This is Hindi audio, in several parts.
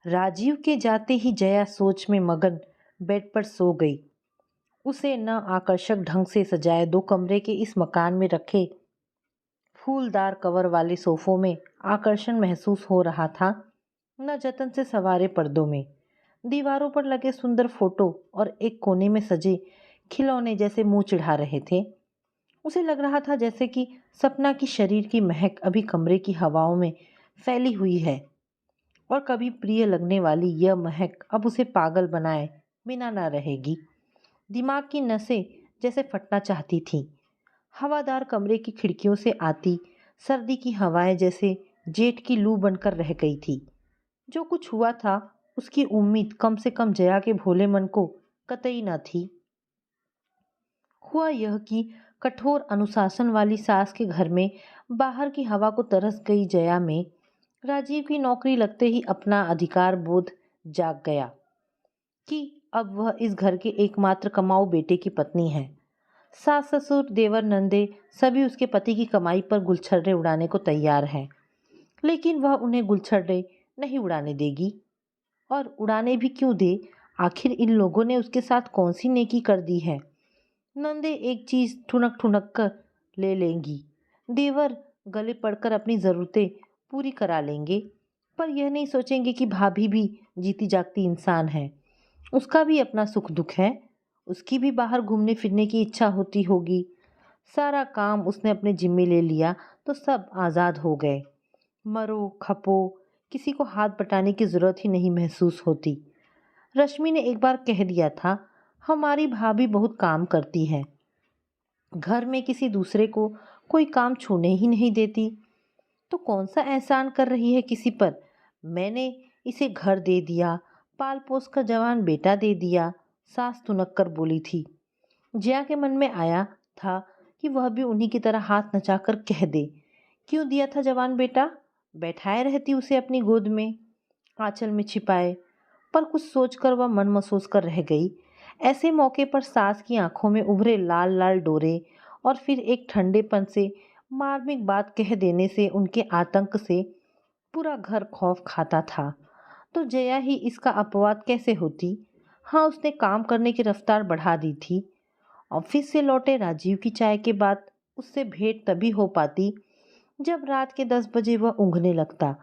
राजीव के जाते ही जया सोच में मगन बेड पर सो गई। उसे न आकर्षक ढंग से सजाए दो कमरे के इस मकान में रखे फूलदार कवर वाले सोफों में आकर्षण महसूस हो रहा था, न जतन से सवारे पर्दों में। दीवारों पर लगे सुंदर फोटो और एक कोने में सजे खिलौने जैसे मुंह चिढ़ा रहे थे। उसे लग रहा था जैसे कि सपना की शरीर की महक अभी कमरे की हवाओं में फैली हुई है और कभी प्रिय लगने वाली यह महक अब उसे पागल बनाए बिना न रहेगी। दिमाग की नसें जैसे फटना चाहती थीं। हवादार कमरे की खिड़कियों से आती सर्दी की हवाएं जैसे जेठ की लू बनकर रह गई थी। जो कुछ हुआ था उसकी उम्मीद कम से कम जया के भोले मन को कतई न थी। हुआ यह कि कठोर अनुशासन वाली सास के घर में बाहर की हवा को तरस गई जया में राजीव की नौकरी लगते ही अपना अधिकार बोध जाग गया कि अब वह इस घर के एकमात्र कमाऊ बेटे की पत्नी है। सास ससुर देवर नंदे सभी उसके पति की कमाई पर गुलछर्रे उड़ाने को तैयार हैं, लेकिन वह उन्हें गुलछर्रे नहीं उड़ाने देगी। और उड़ाने भी क्यों दे? आखिर इन लोगों ने उसके साथ कौन सी नेकी कर दी है? नंदे एक चीज ठुनक ठुनक कर ले लेंगी, देवर गले पड़कर अपनी जरूरतें पूरी करा लेंगे, पर यह नहीं सोचेंगे कि भाभी भी जीती जागती इंसान है। उसका भी अपना सुख दुख है, उसकी भी बाहर घूमने फिरने की इच्छा होती होगी। सारा काम उसने अपने जिम्मे ले लिया तो सब आज़ाद हो गए। मरो खपो किसी को हाथ बटाने की जरूरत ही नहीं महसूस होती। रश्मि ने एक बार कह दिया था, हमारी भाभी बहुत काम करती है, घर में किसी दूसरे को कोई काम छूने ही नहीं देती। तो कौन सा एहसान कर रही है किसी पर? मैंने इसे घर दे दिया, पाल पोस कर जवान बेटा दे दिया, सास तुनक कर बोली थी। जया के मन में आया था कि वह भी उन्हीं की तरह हाथ नचाकर कह दे, क्यों दिया था जवान बेटा? बैठाए रहती उसे अपनी गोद में, आंचल में छिपाए। पर कुछ सोचकर वह मन महसूस कर रह गई। ऐसे मौके पर सास की आंखों में उभरे लाल लाल डोरे और फिर एक ठंडेपन से मार्मिक बात कह देने से उनके आतंक से पूरा घर खौफ खाता था। तो जया ही इसका अपवाद कैसे होती? हाँ, उसने काम करने की रफ्तार बढ़ा दी थी। ऑफिस से लौटे राजीव की चाय के बाद उससे भेंट तभी हो पाती जब रात के 10 बजे वह ऊँघने लगता।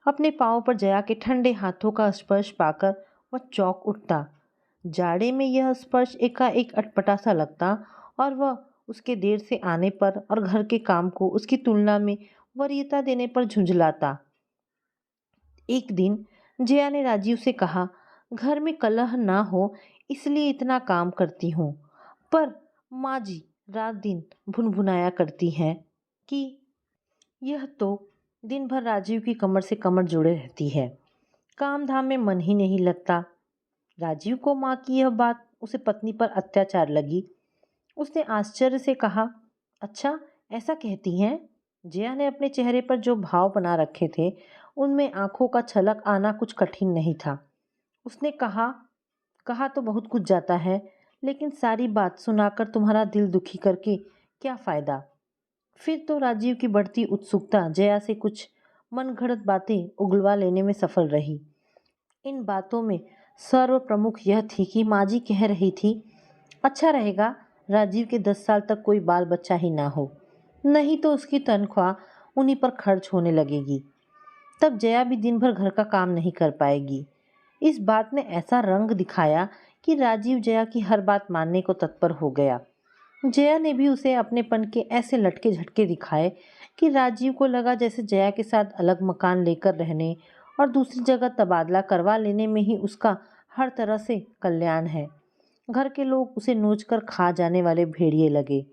अपने पाँव पर जया के ठंडे हाथों का स्पर्श पाकर वह चौंक उठता। जाड़े में यह स्पर्श एकाएक अटपटा सा लगता और वह उसके देर से आने पर और घर के काम को उसकी तुलना में वरीयता देने पर झुंझलाता। एक दिन जया ने राजीव से कहा, घर में कलह ना हो इसलिए इतना काम करती हूँ, पर माँ जी रात दिन भुनभुनाया करती हैं कि यह तो दिन भर राजीव की कमर से कमर जोड़े रहती है, काम धाम में मन ही नहीं लगता। राजीव को माँ की यह बात उसे पत्नी पर अत्याचार लगी। उसने आश्चर्य से कहा, अच्छा ऐसा कहती हैं? जया ने अपने चेहरे पर जो भाव बना रखे थे उनमें आंखों का छलक आना कुछ कठिन नहीं था। उसने कहा, कहा तो बहुत कुछ जाता है, लेकिन सारी बात सुनाकर तुम्हारा दिल दुखी करके क्या फायदा? फिर तो राजीव की बढ़ती उत्सुकता जया से कुछ मनगढ़ंत बातें उगलवा लेने में सफल रही। इन बातों में सर्व प्रमुख यह थी कि माँ जी कह रही थी, अच्छा रहेगा राजीव के 10 साल तक कोई बाल बच्चा ही ना हो, नहीं तो उसकी तनख्वाह उन्हीं पर खर्च होने लगेगी। तब जया भी दिन भर घर का काम नहीं कर पाएगी। इस बात ने ऐसा रंग दिखाया कि राजीव जया की हर बात मानने को तत्पर हो गया। जया ने भी उसे अपनेपन के ऐसे लटके झटके दिखाए कि राजीव को लगा जैसे जया के साथ अलग मकान लेकर रहने और दूसरी जगह तबादला करवा लेने में ही उसका हर तरह से कल्याण है। घर के लोग उसे नोचकर खा जाने वाले भेड़िए लगे,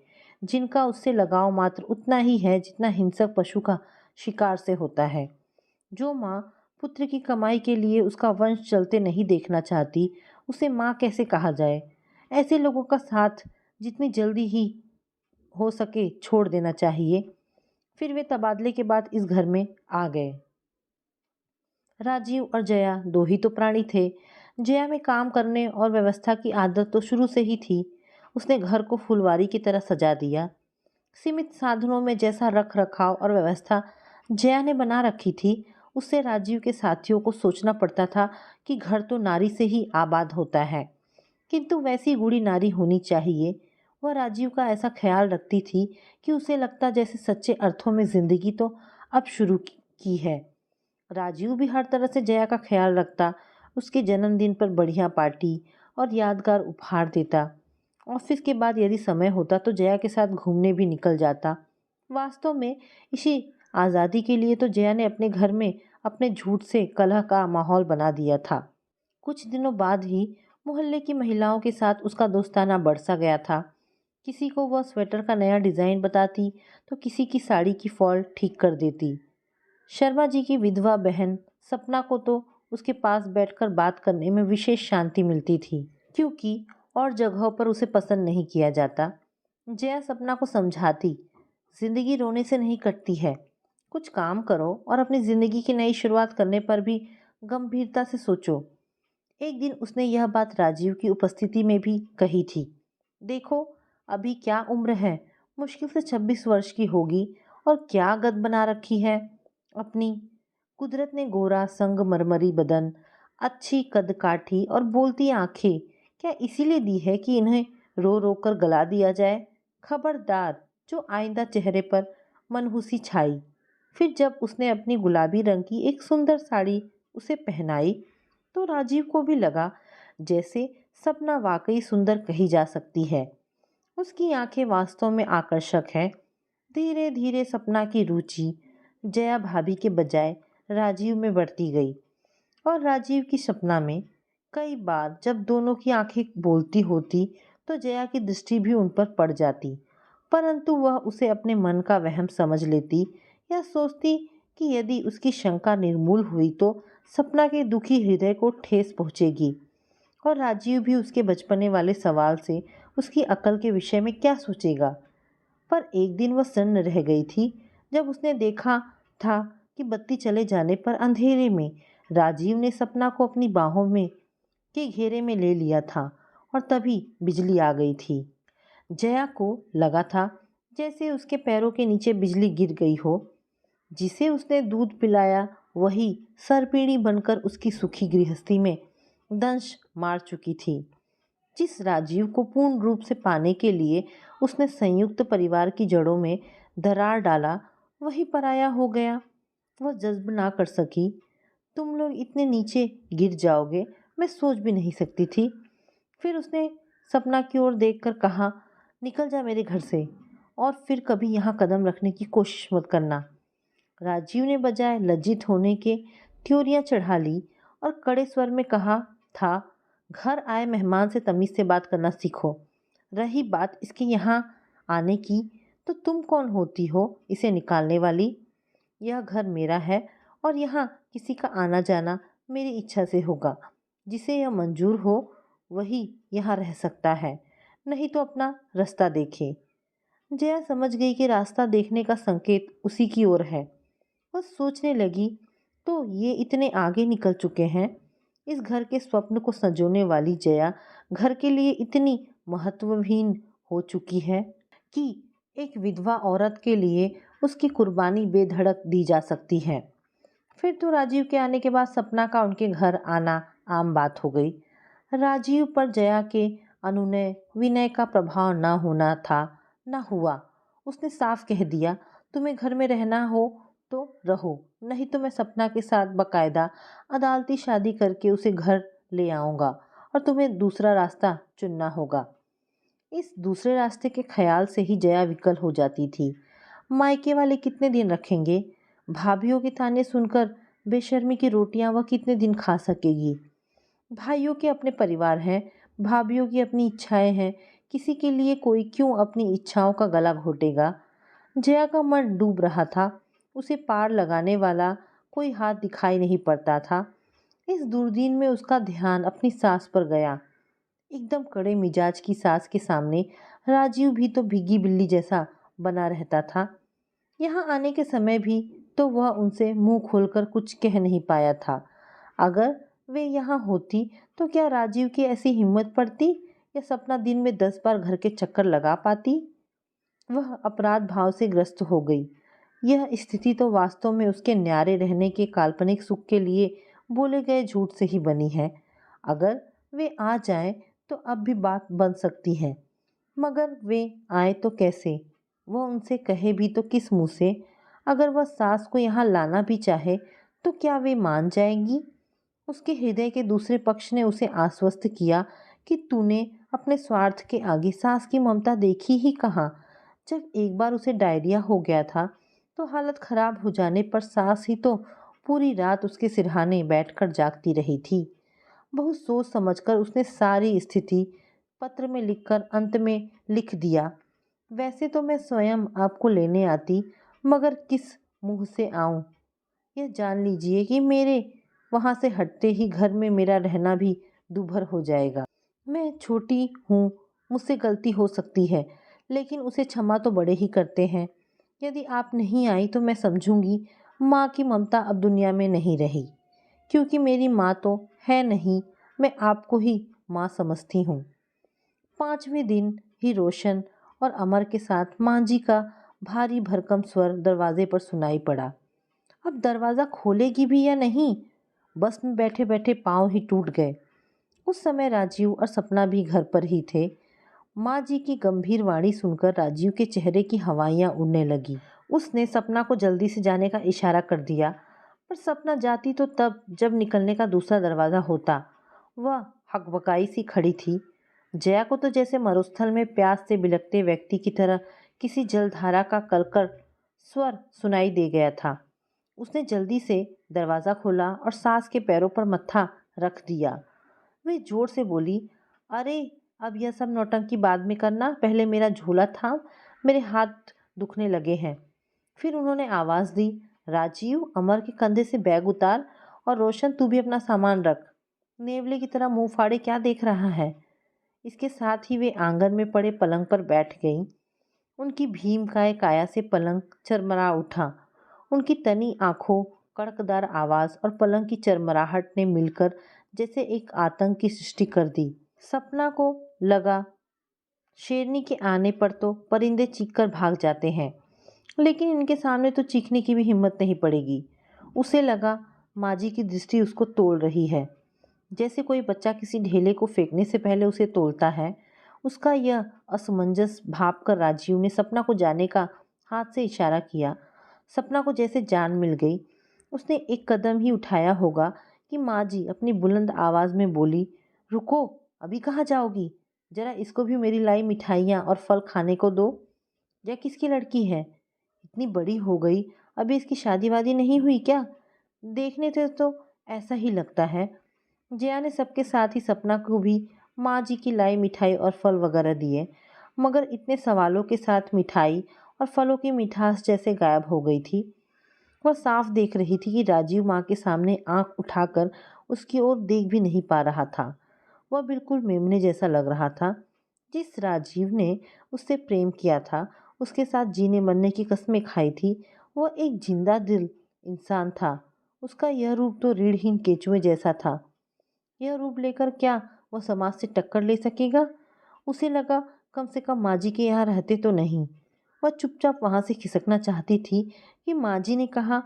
जिनका उससे लगाव मात्र उतना ही है जितना हिंसक पशु का शिकार से होता है। जो माँ पुत्र की कमाई के लिए उसका वंश चलते नहीं देखना चाहती, उसे माँ कैसे कहा जाए? ऐसे लोगों का साथ जितनी जल्दी ही हो सके छोड़ देना चाहिए। फिर वे तबादले के बाद इस घर में आ गए। राजीव और जया दो ही तो प्राणी थे। जया में काम करने और व्यवस्था की आदत तो शुरू से ही थी। उसने घर को फुलवारी की तरह सजा दिया। सीमित साधनों में जैसा रख रखाव और व्यवस्था जया ने बना रखी थी, उससे राजीव के साथियों को सोचना पड़ता था कि घर तो नारी से ही आबाद होता है, किंतु वैसी बूढ़ी नारी होनी चाहिए। वह राजीव का ऐसा ख्याल रखती थी कि उसे लगता जैसे सच्चे अर्थों में जिंदगी तो अब शुरू की है। राजीव भी हर तरह से जया का ख्याल रखता, उसके जन्मदिन पर बढ़िया पार्टी और यादगार उपहार देता। ऑफिस के बाद यदि समय होता तो जया के साथ घूमने भी निकल जाता। वास्तव में इसी आज़ादी के लिए तो जया ने अपने घर में अपने झूठ से कलह का माहौल बना दिया था। कुछ दिनों बाद ही मोहल्ले की महिलाओं के साथ उसका दोस्ताना बढ़ सा गया था। किसी को वह स्वेटर का नया डिज़ाइन बताती तो किसी की साड़ी की फॉल ठीक कर देती। शर्मा जी की विधवा बहन सपना को तो उसके पास बैठकर बात करने में विशेष शांति मिलती थी, क्योंकि और जगहों पर उसे पसंद नहीं किया जाता। जया सपना को समझाती, जिंदगी रोने से नहीं कटती है, कुछ काम करो और अपनी जिंदगी की नई शुरुआत करने पर भी गंभीरता से सोचो। एक दिन उसने यह बात राजीव की उपस्थिति में भी कही थी। देखो, अभी क्या उम्र है, मुश्किल से 26 वर्ष की होगी, और क्या गत बना रखी है अपनी। कुदरत ने गोरा संगमरमरी बदन, अच्छी कदकाठी और बोलती आंखें क्या इसीलिए दी है कि इन्हें रो रो कर गला दिया जाए? खबरदार जो आइंदा चेहरे पर मनहूसी छाई। फिर जब उसने अपनी गुलाबी रंग की एक सुंदर साड़ी उसे पहनाई तो राजीव को भी लगा जैसे सपना वाकई सुंदर कही जा सकती है। उसकी आंखें वास्तव में आकर्षक हैं। धीरे धीरे सपना की रुचि जया भाभी के बजाय राजीव में बढ़ती गई, और राजीव की सपना में कई बार जब दोनों की आंखें बोलती होती तो जया की दृष्टि भी उन पर पड़ जाती, परंतु वह उसे अपने मन का वहम समझ लेती या सोचती कि यदि उसकी शंका निर्मूल हुई तो सपना के दुखी हृदय को ठेस पहुंचेगी, और राजीव भी उसके बचपने वाले सवाल से उसकी अकल के विषय में क्या सोचेगा। पर एक दिन वह सन्न रह गई थी जब उसने देखा था कि बत्ती चले जाने पर अंधेरे में राजीव ने सपना को अपनी बाहों में के घेरे में ले लिया था, और तभी बिजली आ गई थी। जया को लगा था जैसे उसके पैरों के नीचे बिजली गिर गई हो। जिसे उसने दूध पिलाया वही सरपीड़ी बनकर उसकी सुखी गृहस्थी में दंश मार चुकी थी। जिस राजीव को पूर्ण रूप से पाने के लिए उसने संयुक्त परिवार की जड़ों में दरार डाला, वही पराया हो गया। वह जज्ब ना कर सकी। तुम लोग इतने नीचे गिर जाओगे मैं सोच भी नहीं सकती थी। फिर उसने सपना की ओर देखकर कहा, निकल जा मेरे घर से, और फिर कभी यहाँ कदम रखने की कोशिश मत करना। राजीव ने बजाय लज्जित होने के त्योरियां चढ़ा ली और कड़े स्वर में कहा था, घर आए मेहमान से तमीज से बात करना सीखो। रही बात इसके यहाँ आने की, तो तुम कौन होती हो इसे निकालने वाली? यह घर मेरा है और यहाँ किसी का आना जाना मेरी इच्छा से होगा। जिसे यह मंजूर हो वही यहाँ रह सकता है, नहीं तो अपना रास्ता देखे। जया समझ गई कि रास्ता देखने का संकेत उसी की ओर है। वह सोचने लगी, तो ये इतने आगे निकल चुके हैं। इस घर के स्वप्न को संजोने वाली जया घर के लिए इतनी महत्वहीन हो चुकी है कि एक विधवा औरत के लिए उसकी कुर्बानी बेधड़क दी जा सकती है। फिर तो राजीव के आने के बाद सपना का उनके घर आना आम बात हो गई। राजीव पर जया के अनुनय विनय का प्रभाव न होना था, न हुआ। उसने साफ कह दिया, तुम्हें घर में रहना हो तो रहो, नहीं तो मैं सपना के साथ बकायदा अदालती शादी करके उसे घर ले आऊँगा और तुम्हें दूसरा रास्ता चुनना होगा। इस दूसरे रास्ते के ख्याल से ही जया विकल हो जाती थी। मायके वाले कितने दिन रखेंगे? भाभीयों के ताने सुनकर बेशर्मी की रोटियां वह कितने दिन खा सकेगी? भाइयों के अपने परिवार हैं, भाभीयों की अपनी इच्छाएं हैं, किसी के लिए कोई क्यों अपनी इच्छाओं का गला घोटेगा? जया का मन डूब रहा था। उसे पार लगाने वाला कोई हाथ दिखाई नहीं पड़ता था। इस दुर्दिन में उसका ध्यान अपनी सास पर गया। एकदम कड़े मिजाज की सास के सामने राजीव भी तो भीगी बिल्ली जैसा बना रहता था। यहाँ आने के समय भी तो वह उनसे मुंह खोलकर कुछ कह नहीं पाया था। अगर वे यहाँ होती तो क्या राजीव की ऐसी हिम्मत पड़ती, या सपना दिन में 10 बार घर के चक्कर लगा पाती? वह अपराध भाव से ग्रस्त हो गई। यह स्थिति तो वास्तव में उसके न्यारे रहने के काल्पनिक सुख के लिए बोले गए झूठ से ही बनी है। अगर वे आ जाएं तो अब भी बात बन सकती है, मगर वे आए तो कैसे? वह उनसे कहे भी तो किस मुंह से? अगर वह सास को यहाँ लाना भी चाहे तो क्या वे मान जाएंगी? उसके हृदय के दूसरे पक्ष ने उसे आश्वस्त किया कि तूने अपने स्वार्थ के आगे सास की ममता देखी ही कहाँ। जब एक बार उसे डायरिया हो गया था तो हालत खराब हो जाने पर सास ही तो पूरी रात उसके सिरहाने बैठकर जागती रही थी। बहुत सोच समझकर उसने सारी स्थिति पत्र में लिखकर अंत में लिख दिया, वैसे तो मैं स्वयं आपको लेने आती, मगर किस मुंह से आऊं? यह जान लीजिए कि मेरे वहां से हटते ही घर में मेरा रहना भी दूभर हो जाएगा। मैं छोटी हूँ, मुझसे गलती हो सकती है, लेकिन उसे क्षमा तो बड़े ही करते हैं। यदि आप नहीं आई तो मैं समझूंगी माँ की ममता अब दुनिया में नहीं रही, क्योंकि मेरी माँ तो है नहीं, मैं आपको ही माँ समझती हूँ। 5वें दिन ही रोशन और अमर के साथ माँ जी का भारी भरकम स्वर दरवाजे पर सुनाई पड़ा। अब दरवाज़ा खोलेगी भी या नहीं? बस में बैठे बैठे पाँव ही टूट गए। उस समय राजीव और सपना भी घर पर ही थे। माँ जी की गंभीर वाणी सुनकर राजीव के चेहरे की हवाइयाँ उड़ने लगी। उसने सपना को जल्दी से जाने का इशारा कर दिया, पर सपना जाती तो तब जब निकलने का दूसरा दरवाज़ा होता। वह हकबकाई सी खड़ी थी। जया को तो जैसे मरुस्थल में प्यास से बिलखते व्यक्ति की तरह किसी जलधारा का कलकर स्वर सुनाई दे गया था। उसने जल्दी से दरवाज़ा खोला और सास के पैरों पर मत्था रख दिया। वे जोर से बोली, अरे अब यह सब नौटंकी बाद में करना, पहले मेरा झोला थाम, मेरे हाथ दुखने लगे हैं। फिर उन्होंने आवाज़ दी, राजीव, अमर के कंधे से बैग उतार और रोशन तू भी अपना सामान रख। नेवले की तरह मुंह फाड़े क्या देख रहा है? इसके साथ ही वे आंगन में पड़े पलंग पर बैठ गईं। उनकी भीमकाय काया से पलंग चरमरा उठा। उनकी तनी आंखों, कड़कदार आवाज़ और पलंग की चरमराहट ने मिलकर जैसे एक आतंक की सृष्टि कर दी। सपना को लगा शेरनी के आने पर तो परिंदे चीखकर भाग जाते हैं, लेकिन इनके सामने तो चीखने की भी हिम्मत नहीं पड़ेगी। उसे लगा माँ जी की दृष्टि उसको तोल रही है, जैसे कोई बच्चा किसी ढेले को फेंकने से पहले उसे तोलता है। उसका यह असमंजस भाप कर राजीव ने सपना को जाने का हाथ से इशारा किया। सपना को जैसे जान मिल गई। उसने एक कदम ही उठाया होगा कि माँ जी अपनी बुलंद आवाज़ में बोली, रुको, अभी कहाँ जाओगी? जरा इसको भी मेरी लाई मिठाइयाँ और फल खाने को दो। यह किसकी लड़की है? इतनी बड़ी हो गई, अभी इसकी शादी वादी नहीं हुई क्या? देखने से तो ऐसा ही लगता है। जया ने सबके साथ ही सपना को भी माँ जी की लाई मिठाई और फल वगैरह दिए, मगर इतने सवालों के साथ मिठाई और फलों की मिठास जैसे गायब हो गई थी। वह साफ देख रही थी कि राजीव माँ के सामने आंख उठाकर उसकी ओर देख भी नहीं पा रहा था। वह बिल्कुल मेमने जैसा लग रहा था। जिस राजीव ने उससे प्रेम किया था, उसके साथ जीने मरने की कस्में खाई थी, वह एक जिंदा दिल इंसान था। उसका यह रूप तो रीढ़हीन केचुए जैसा था। यह रूप लेकर क्या वह समाज से टक्कर ले सकेगा? उसे लगा कम से कम माँ जी के यहाँ रहते तो नहीं। वह चुपचाप वहाँ से खिसकना चाहती थी कि माँ जी ने कहा,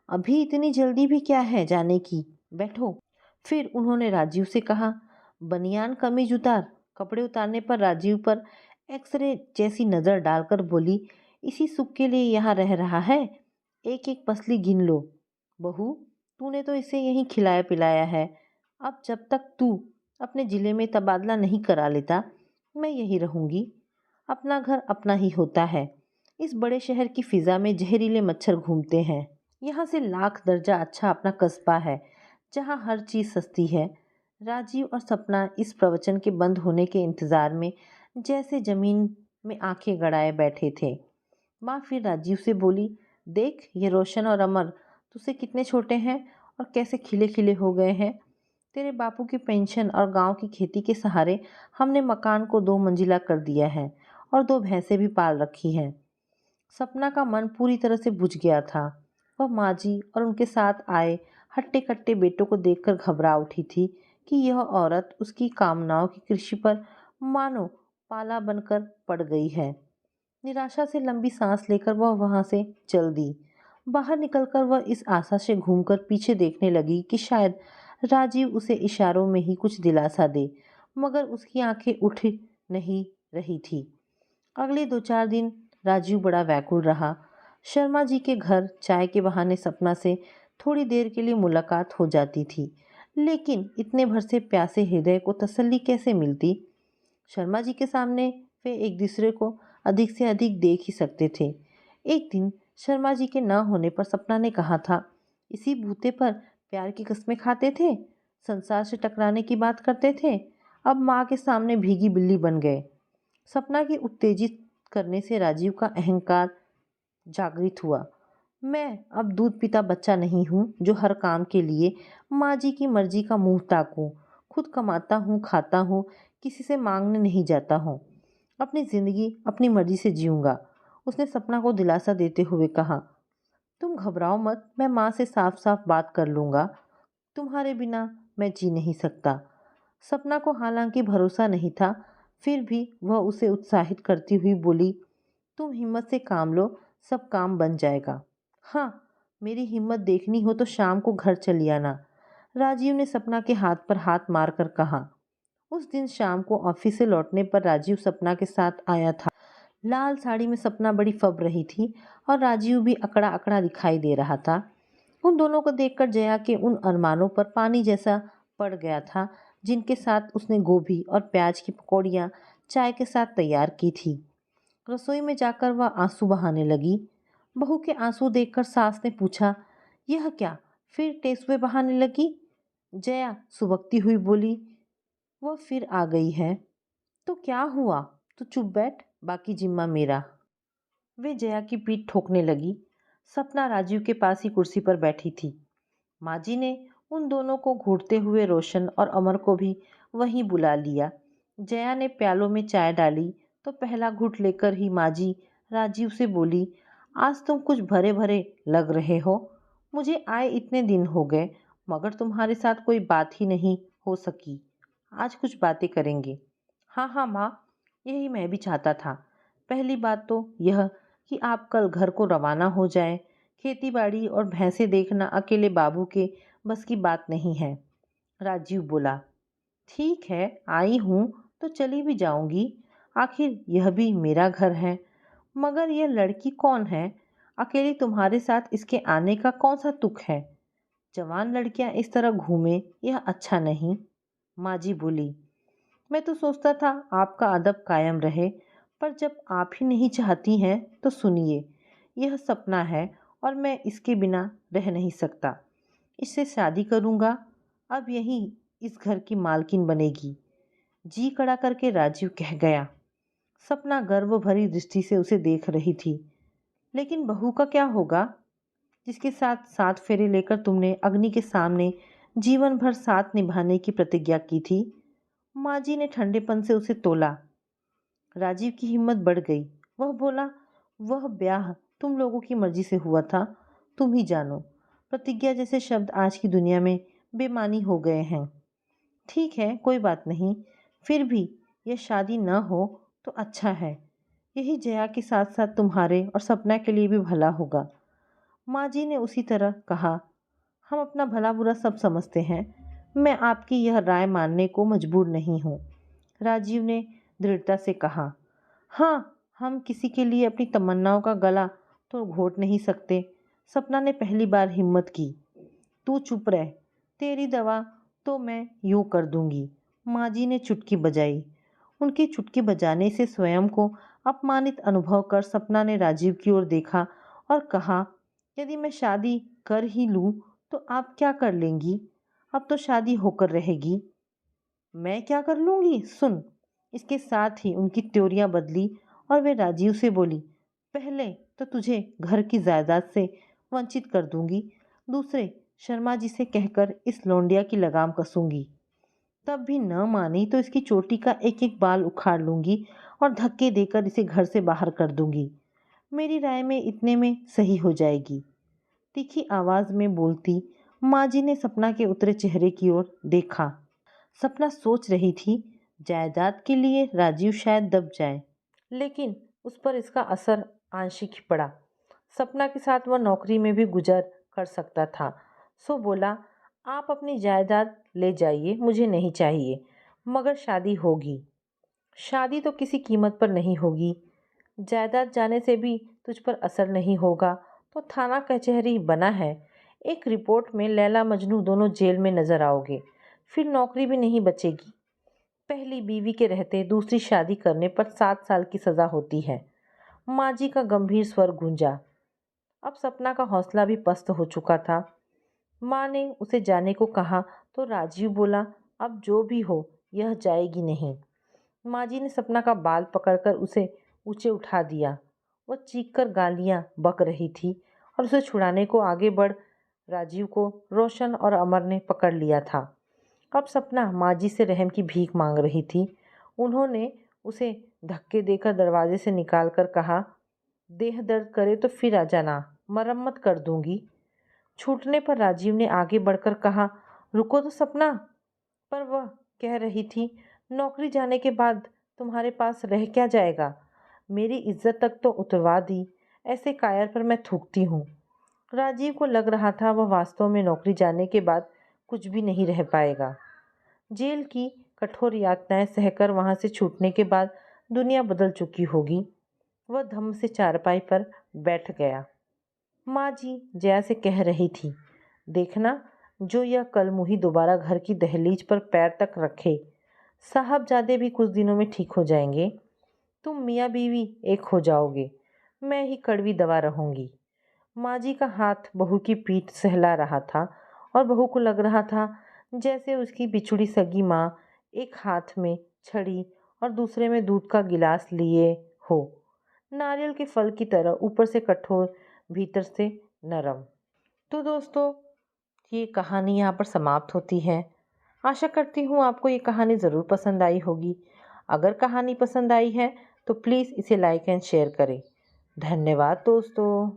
अभी इतनी जल्दी भी क्या है जाने की, बैठो। फिर उन्होंने राजीव से कहा, बनियान कमीज उतार। कपड़े उतारने पर राजीव पर एक्सरे जैसी नज़र डालकर बोली, इसी सुख के लिए यहाँ रह रहा है? एक एक पसली गिन लो। बहू, तूने तो इसे यहीं खिलाया पिलाया है। अब जब तक तू अपने ज़िले में तबादला नहीं करा लेता, मैं यहीं रहूँगी। अपना घर अपना ही होता है। इस बड़े शहर की फिज़ा में जहरीले मच्छर घूमते हैं। यहाँ से लाख दर्जा अच्छा अपना कस्बा है, जहाँ हर चीज़ सस्ती है। राजीव और सपना इस प्रवचन के बंद होने के इंतज़ार में जैसे ज़मीन में आंखें गड़ाए बैठे थे। माँ फिर राजीव से बोली, देख ये रोशन और अमर तुझसे कितने छोटे हैं और कैसे खिले खिले हो गए हैं। तेरे बापू की पेंशन और गांव की खेती के सहारे हमने मकान को 2 मंजिला कर दिया है और 2 भैंसें भी पाल रखी हैं। सपना का मन पूरी तरह से बुझ गया था। वह माँ जी और उनके साथ आए हट्टे कट्टे बेटों को देखकर घबरा उठी थी कि यह औरत उसकी कामनाओं की कृषि पर मानो पाला बनकर पड़ गई है। निराशा से लंबी सांस लेकर वह वहां से चल दी। बाहर निकलकर वह इस आशा से घूमकर पीछे देखने लगी कि शायद राजीव उसे इशारों में ही कुछ दिलासा दे, मगर उसकी आंखें उठ नहीं रही थी। अगले 2-4 दिन राजीव बड़ा व्याकुल रहा। शर्मा जी के घर चाय के बहाने सपना से थोड़ी देर के लिए मुलाकात हो जाती थी, लेकिन इतने भर से प्यासे हृदय को तसल्ली कैसे मिलती। शर्मा जी के सामने वे एक दूसरे को अधिक से अधिक देख ही सकते थे। एक दिन शर्मा जी के न होने पर सपना ने कहा था, इसी बूते पर प्यार की कस्में खाते थे, संसार से टकराने की बात करते थे, अब माँ के सामने भीगी बिल्ली बन गए। सपना की उत्तेजित करने से राजीव का अहंकार जागृत हुआ। मैं अब दूध पीता बच्चा नहीं हूँ जो हर काम के लिए माँ जी की मर्जी का मुंह ताकूं। खुद कमाता हूँ, खाता हूँ, किसी से मांगने नहीं जाता हूँ। अपनी जिंदगी अपनी मर्जी से जीऊंगा। उसने सपना को दिलासा देते हुए कहा, तुम घबराओ मत, मैं माँ से साफ साफ बात कर लूँगा। तुम्हारे बिना मैं जी नहीं सकता। सपना को हालांकि भरोसा नहीं था, फिर भी वह उसे उत्साहित करती हुई बोली, तुम हिम्मत से काम लो, सब काम बन जाएगा। हाँ, मेरी हिम्मत देखनी हो तो शाम को घर चली आना। राजीव ने सपना के हाथ पर हाथ मारकर कहा। उस दिन शाम को ऑफिस से लौटने पर राजीव सपना के साथ आया था। लाल साड़ी में सपना बड़ी फब रही थी और राजीव भी अकड़ा अकड़ा दिखाई दे रहा था। उन दोनों को देखकर जया के उन अरमानों पर पानी जैसा पड़ गया था, जिनके साथ उसने गोभी और प्याज की पकौड़ियाँ चाय के साथ तैयार की थी। रसोई में जाकर वह आंसू बहाने लगी। बहू के आंसू देखकर सास ने पूछा, यह क्या, फिर टेसुए बहाने लगी? जया सुबकती हुई बोली, वह फिर आ गई है। तो क्या हुआ, तू चुप बैठ, बाकी जिम्मा मेरा। वे जया की पीठ ठोकने लगी। सपना राजीव के पास ही कुर्सी पर बैठी थी। माँ जी ने उन दोनों को घूरते हुए रोशन और अमर को भी वहीं बुला लिया। जया ने प्यालों में चाय डाली तो पहला घूंट लेकर ही माँ जी राजीव से बोली, आज तुम कुछ भरे भरे लग रहे हो। मुझे आए इतने दिन हो गए, मगर तुम्हारे साथ कोई बात ही नहीं हो सकी। आज कुछ बातें करेंगे। हाँ हाँ माँ, यही मैं भी चाहता था। पहली बात तो यह कि आप कल घर को रवाना हो जाएं। खेती बाड़ी और भैंसे देखना अकेले बाबू के बस की बात नहीं है। राजीव बोला, ठीक है, आई हूँ तो चली भी जाऊंगी, आखिर यह भी मेरा घर है। मगर यह लड़की कौन है? अकेली तुम्हारे साथ इसके आने का कौन सा तुक है? जवान लड़कियां इस तरह घूमे यह अच्छा नहीं। माँ जी बोली, मैं तो सोचता था आपका अदब कायम रहे, पर जब आप ही नहीं चाहती हैं तो सुनिए, यह सपना है और मैं इसके बिना रह नहीं सकता। इससे शादी करूँगा, अब यही इस घर की मालकिन बनेगी। जी कड़ा करके राजीव कह गया। सपना गर्व भरी दृष्टि से उसे देख रही थी। लेकिन बहू का क्या होगा, जिसके साथ 7 फेरे लेकर तुमने अग्नि के सामने जीवन भर साथ निभाने की प्रतिज्ञा की थी? माँ जी ने ठंडेपन से उसे तोला। राजीव की हिम्मत बढ़ गई। वह बोला, वह ब्याह तुम लोगों की मर्जी से हुआ था, तुम ही जानो। प्रतिज्ञा जैसे शब्द आज की दुनिया में बेमानी हो गए हैं। ठीक है, कोई बात नहीं, फिर भी यह शादी न हो तो अच्छा है। यही जया के साथ साथ तुम्हारे और सपना के लिए भी भला होगा। माँ जी ने उसी तरह कहा, हम अपना भला बुरा सब समझते हैं, मैं आपकी यह राय मानने को मजबूर नहीं हूँ। राजीव ने दृढ़ता से कहा, हाँ, हम किसी के लिए अपनी तमन्नाओं का गला तो घोट नहीं सकते। सपना ने पहली बार हिम्मत की। तू चुप रह, तेरी दवा तो मैं यूं कर दूंगी। माँ जी ने चुटकी बजाई। उनकी चुटकी बजाने से स्वयं को अपमानित अनुभव कर सपना ने राजीव की ओर देखा और कहा, यदि मैं शादी कर ही लूं तो आप क्या कर लेंगी? अब तो शादी होकर रहेगी। मैं क्या कर लूंगी, सुन। इसके साथ ही उनकी त्योरियां बदली और वे राजीव से बोली, पहले तो तुझे घर की जायदाद से वंचित कर दूंगी, दूसरे शर्मा जी से कहकर इस लौंडिया की लगाम कसूंगी। तब भी न मानी तो इसकी चोटी का एक एक बाल उखाड़ लूंगी और धक्के देकर इसे घर से बाहर कर दूंगी। मेरी राय में इतने में सही हो जाएगी। तीखी आवाज में बोलती माँ जी ने सपना के उतरे चेहरे की ओर देखा। सपना सोच रही थी, जायदाद के लिए राजीव शायद दब जाए, लेकिन उस पर इसका असर आंशिक ही पड़ा। सपना के साथ वह नौकरी में भी गुजर कर सकता था। सो बोला, आप अपनी जायदाद ले जाइए, मुझे नहीं चाहिए, मगर शादी होगी। शादी तो किसी कीमत पर नहीं होगी। जायदाद जाने से भी तुझ पर असर नहीं होगा तो थाना कचहरी बना है। एक रिपोर्ट में लैला मजनू दोनों जेल में नजर आओगे। फिर नौकरी भी नहीं बचेगी। पहली बीवी के रहते दूसरी शादी करने पर 7 साल की सजा होती है। माँ जी का गंभीर स्वर गूंजा। अब सपना का हौसला भी पस्त हो चुका था। माँ ने उसे जाने को कहा तो राजीव बोला, अब जो भी हो यह जाएगी नहीं। माँ जी ने सपना का बाल पकड़कर उसे ऊंचे उठा दिया। वह चीखकर गालियां बक रही थी और उसे छुड़ाने को आगे बढ़ राजीव को रोशन और अमर ने पकड़ लिया था। अब सपना माँ जी से रहम की भीख मांग रही थी। उन्होंने उसे धक्के देकर दरवाजे से निकाल कर कहा, देह दर्द करे तो फिर आ जाना, मरम्मत कर दूंगी। छूटने पर राजीव ने आगे बढ़कर कहा, रुको तो सपना। पर वह कह रही थी, नौकरी जाने के बाद तुम्हारे पास रह क्या जाएगा। मेरी इज्जत तक तो उतरवा दी, ऐसे कायर पर मैं थूकती हूँ। राजीव को लग रहा था वह वास्तव में नौकरी जाने के बाद कुछ भी नहीं रह पाएगा। जेल की कठोर यातनाएं सहकर वहां से छूटने के बाद दुनिया बदल चुकी होगी। वह धम्म से चारपाई पर बैठ गया। माँ जी जया से कह रही थी, देखना, जो यह कलमुही दोबारा घर की दहलीज पर पैर तक रखे, साहबजादे भी कुछ दिनों में ठीक हो जाएंगे। तुम मियाँ बीवी एक हो जाओगे, मैं ही कड़वी दवा रहूंगी। माँ जी का हाथ बहू की पीठ सहला रहा था और बहू को लग रहा था जैसे उसकी बिछुड़ी सगी माँ एक हाथ में छड़ी और दूसरे में दूध का गिलास लिए हो, नारियल के फल की तरह, ऊपर से कठोर भीतर से नरम। तो दोस्तों, ये कहानी यहाँ पर समाप्त होती है। आशा करती हूँ आपको ये कहानी ज़रूर पसंद आई होगी। अगर कहानी पसंद आई है तो प्लीज़ इसे लाइक एंड शेयर करें। धन्यवाद दोस्तों।